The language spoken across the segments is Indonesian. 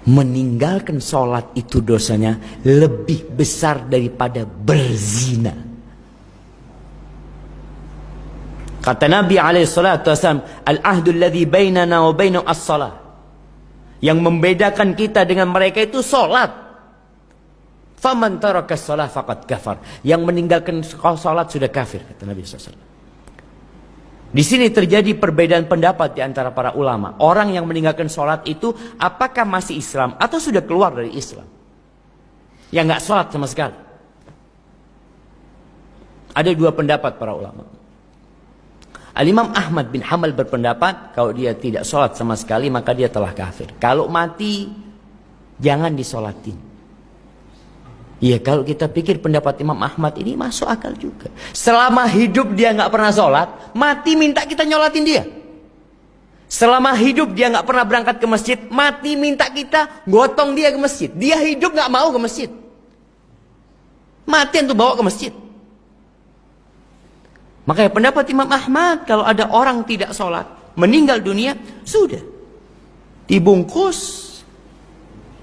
meninggalkan sholat itu dosanya lebih besar daripada berzina. Kata Nabi SAW, al-ahdu alladhi bainana wa bainu as-salah. Yang membedakan kita dengan mereka itu sholat. Faman taraka as-salah faqad kafar. Yang meninggalkan sholat sudah kafir, kata Nabi SAW. Di sini terjadi perbedaan pendapat di antara para ulama. Orang yang meninggalkan sholat itu apakah masih Islam atau sudah keluar dari Islam? Yang nggak sholat sama sekali. Ada dua pendapat para ulama. Al-Imam Ahmad bin Hanbal berpendapat kalau dia tidak sholat sama sekali maka dia telah kafir. Kalau mati jangan disolatin. Ya kalau kita pikir pendapat Imam Ahmad ini masuk akal juga. Selama hidup dia nggak pernah sholat, mati minta kita nyolatin dia. Selama hidup dia nggak pernah berangkat ke masjid, mati minta kita gotong dia ke masjid. Dia hidup nggak mau ke masjid, mati untuk bawa ke masjid. Makanya pendapat Imam Ahmad kalau ada orang tidak sholat, meninggal dunia, sudah dibungkus,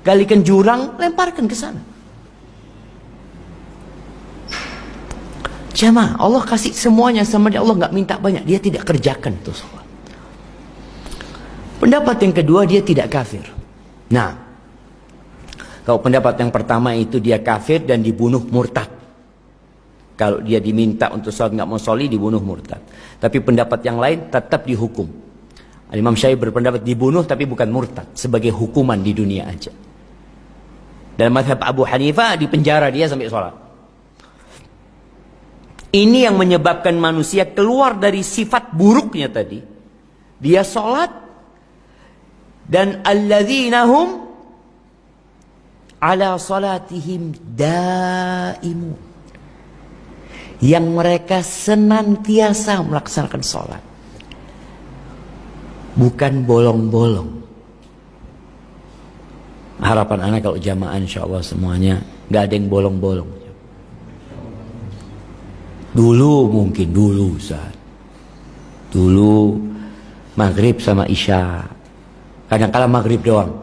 galikan jurang, lemparkan ke sana. Jamaah, Allah kasih semuanya sama dia. Allah nggak minta banyak, dia tidak kerjakan itu sholat. Pendapat yang kedua, dia tidak kafir. Nah, kalau pendapat yang pertama itu dia kafir dan dibunuh murtad. Kalau dia diminta untuk sholat nggak mau sholi, dibunuh murtad. Tapi pendapat yang lain tetap dihukum. Imam Syafi'i berpendapat dibunuh tapi bukan murtad, sebagai hukuman di dunia aja. Dalam mazhab Abu Hanifah dipenjara dia sampai sholat. Ini yang menyebabkan manusia keluar dari sifat buruknya tadi. Dia sholat dan alladzina hum ala salatihim daimun. Yang mereka senantiasa melaksanakan sholat, bukan bolong-bolong. Harapan anak kalau jamaah insyaallah semuanya nggak ada yang bolong-bolong. Dulu mungkin Ustaz. Dulu maghrib sama isya, kadang-kala maghrib doang.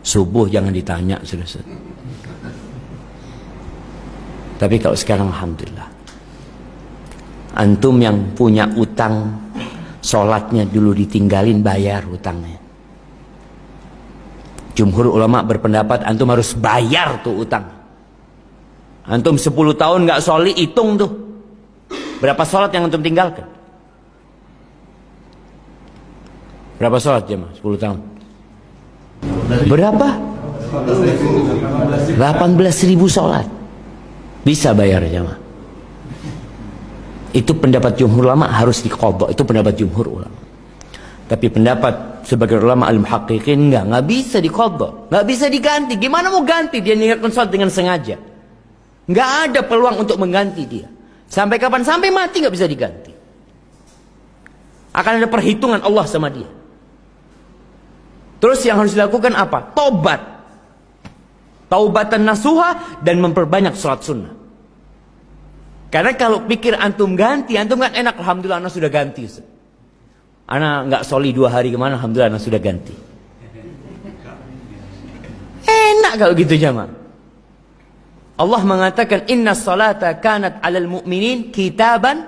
Subuh jangan ditanya selesai. Tapi kalau sekarang alhamdulillah, antum yang punya utang, sholatnya dulu ditinggalin, bayar utangnya. Jumhur ulama berpendapat antum harus bayar tuh utang. Antum 10 tahun nggak sholi, hitung tuh berapa sholat yang antum tinggalkan. Berapa sholat jemaah 10 tahun? Berapa? 18.000 sholat. Bisa bayar jemaah. Itu pendapat jumhur ulama, harus diqadha. Itu pendapat jumhur ulama. Tapi pendapat sebagai ulama al-muhaqqiqin nggak bisa diqadha, nggak bisa diganti. Gimana mau ganti? Dia meninggalkan sholat dengan sengaja. Nggak ada peluang untuk mengganti dia. Sampai kapan? Sampai mati nggak bisa diganti. Akan ada perhitungan Allah sama dia. Terus yang harus dilakukan apa? Tobat. Taubatan nasuha dan memperbanyak sholat sunnah. Karena kalau pikir antum ganti, antum kan enak, alhamdulillah anak sudah ganti. Anak nggak sholi 2 hari kemana, alhamdulillah anak sudah ganti. Enak kalau gitu jamaah. Allah mengatakan inna salata kanat 'alal mu'minin kitaban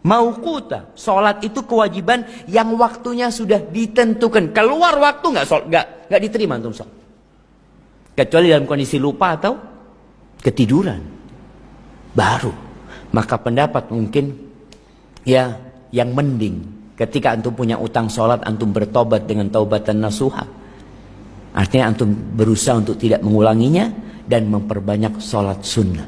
mauquta. Salat itu kewajiban yang waktunya sudah ditentukan. Keluar waktu nggak diterima antum salat. Kecuali dalam kondisi lupa atau ketiduran. Baru maka pendapat mungkin ya yang mending ketika antum punya utang salat, antum bertobat dengan taubatan nasuha. Artinya antum berusaha untuk tidak mengulanginya dan memperbanyak sholat sunnah.